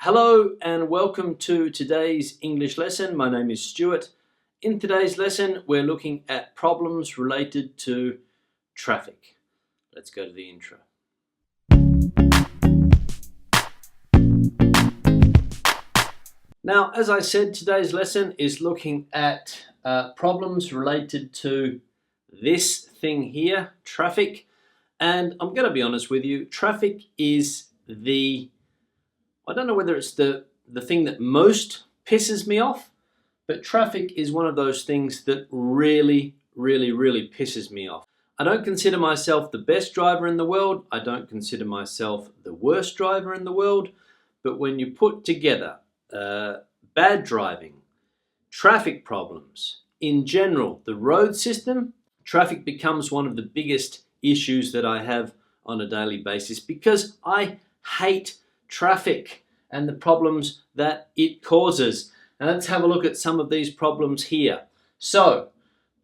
Hello and welcome to today's English lesson. My name is Stuart. In today's lesson, we're looking at problems related to traffic. Let's go to the intro. Now, as I said, today's lesson is looking at problems related to this thing here, traffic. And I'm going to be honest with you, traffic is I don't know whether it's the thing that most pisses me off, but traffic is one of those things that really pisses me off. I don't consider myself the best driver in the world. I don't consider myself the worst driver in the world. But when you put together bad driving, traffic problems, in general, the road system, traffic becomes one of the biggest issues that I have on a daily basis because I hate traffic and the problems that it causes. And let's have a look at some of these problems here. So,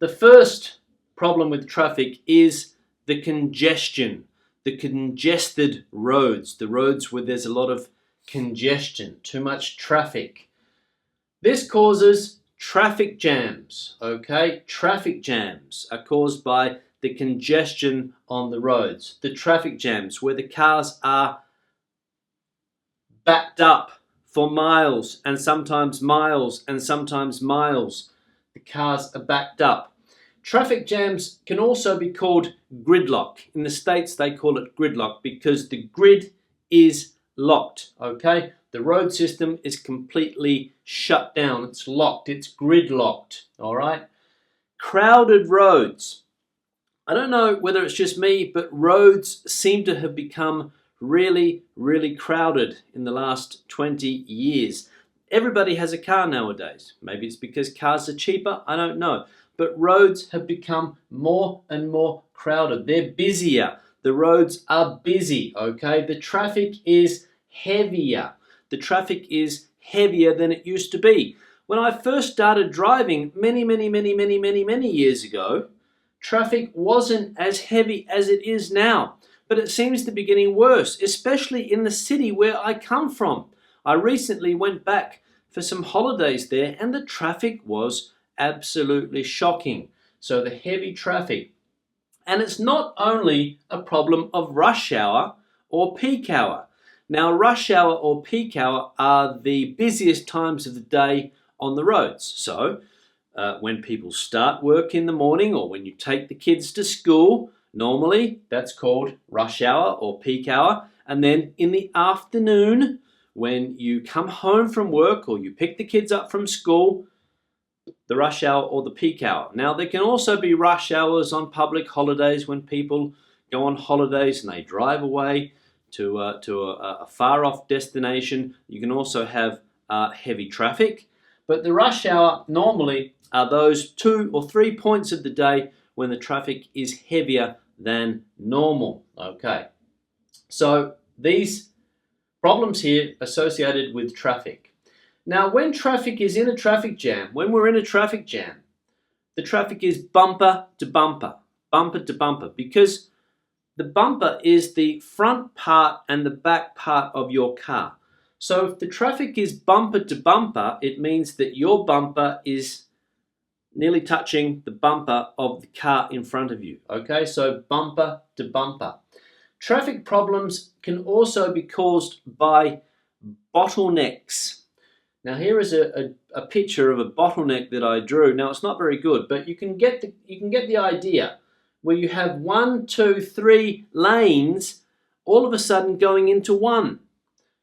the first problem with traffic is the congestion, the congested roads, the roads where there's a lot of congestion, too much traffic. This causes traffic jams, okay? Traffic jams are caused by the congestion on the roads. The traffic jams where the cars are backed up for miles and sometimes miles and sometimes miles. The cars are backed up. Traffic jams can also be called gridlock. In the States, they call it gridlock because the grid is locked, okay? The road system is completely shut down. It's locked. It's gridlocked, all right? Crowded roads. I don't know whether it's just me, but roads seem to have become really crowded in the last 20 years. Everybody has a car nowadays. Maybe it's because cars are cheaper, I don't know. But roads have become more and more crowded. They're busier. The roads are busy, okay? The traffic is heavier. The traffic is heavier than it used to be. When I first started driving many years ago, traffic wasn't as heavy as it is now. But it seems to be getting worse, especially in the city where I come from. I recently went back for some holidays there and the traffic was absolutely shocking. So the heavy traffic. And it's not only a problem of rush hour or peak hour. Now, rush hour or peak hour are the busiest times of the day on the roads. So when people start work in the morning or when you take the kids to school, normally, that's called rush hour or peak hour. And then in the afternoon, when you come home from work or you pick the kids up from school, the rush hour or the peak hour. Now, there can also be rush hours on public holidays when people go on holidays and they drive away to a far-off destination. You can also have heavy traffic. But the rush hour normally are those 2 or 3 points of the day when the traffic is heavier than normal. Okay, so these problems here associated with traffic. Now, when traffic is in a traffic jam, when we're in a traffic jam, the traffic is bumper to bumper, because the bumper is the front part and the back part of your car. So if the traffic is bumper to bumper, it means that your bumper is nearly touching the bumper of the car in front of you. Okay, so bumper to bumper. Traffic problems can also be caused by bottlenecks. Now here is a picture of a bottleneck that I drew. Now it's not very good, but you can get the idea where you have 1, 2, 3 lanes all of a sudden going into one.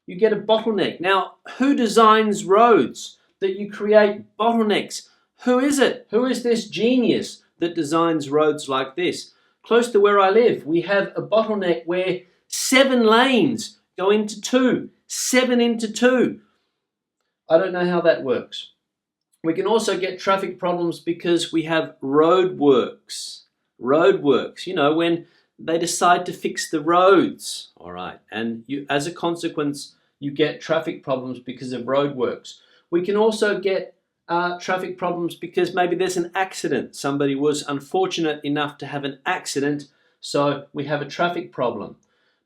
You get a bottleneck. Now, who designs roads that you create bottlenecks? Who is it? Who is this genius that designs roads like this? Close to where I live, we have a bottleneck where 7 lanes go into 2, 7 into 2. I don't know how that works. We can also get traffic problems because we have roadworks. Roadworks, you know, when they decide to fix the roads, all right, and as a consequence, you get traffic problems because of roadworks. We can also get traffic problems because maybe there's an accident. Somebody was unfortunate enough to have an accident, so we have a traffic problem.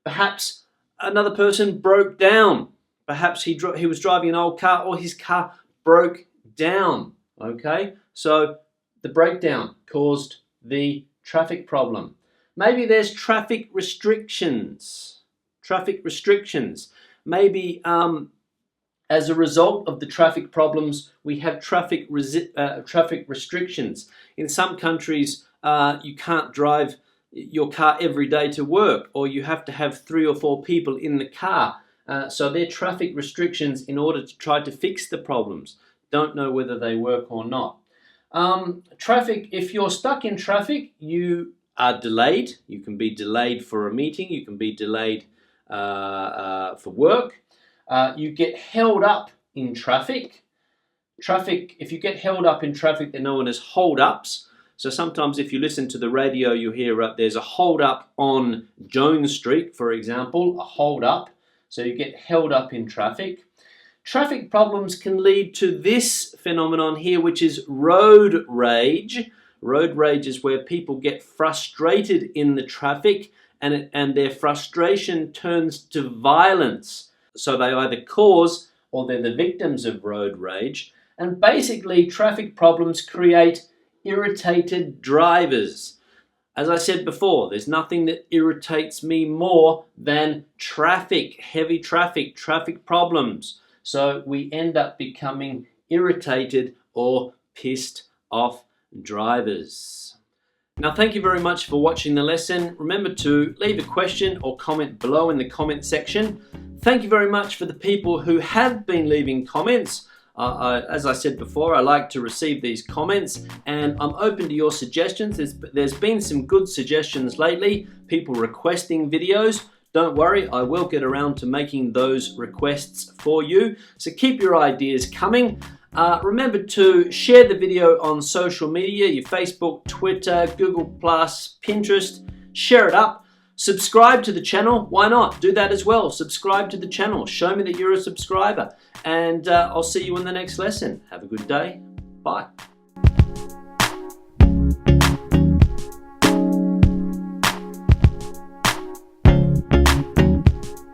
Perhaps another person broke down Perhaps he was driving an old car, or his car broke down. Okay, so the breakdown caused the traffic problem. Maybe there's traffic restrictions. Traffic restrictions. Maybe as a result of the traffic problems, we have traffic restrictions. In some countries, you can't drive your car every day to work, or you have to have 3 or 4 people in the car. So they're traffic restrictions in order to try to fix the problems. Don't know whether they work or not. Traffic, if you're stuck in traffic, you are delayed. You can be delayed for a meeting. You can be delayed for work. You get held up in traffic. If you get held up in traffic, they're known as hold-ups. So sometimes if you listen to the radio, you hear there's a hold-up on Jones Street, for example, a hold-up. So you get held up in traffic. Traffic problems can lead to this phenomenon here, which is road rage. Road rage is where people get frustrated in the traffic, and their frustration turns to violence. So they either cause or they're the victims of road rage. And basically, traffic problems create irritated drivers. As I said before, there's nothing that irritates me more than traffic, heavy traffic problems. So we end up becoming irritated or pissed off drivers. Now, thank you very much for watching the lesson. Remember to leave a question or comment below in the comment section. Thank you very much for the people who have been leaving comments. As I said before, I like to receive these comments, and I'm open to your suggestions. There's been some good suggestions lately, people requesting videos. Don't worry, I will get around to making those requests for you. So keep your ideas coming. Remember to share the video on social media, your Facebook, Twitter, Google+, Pinterest. Share it up. Subscribe to the channel. Why not? Do that as well. Subscribe to the channel. Show me that you're a subscriber. And I'll see you in the next lesson. Have a good day. Bye.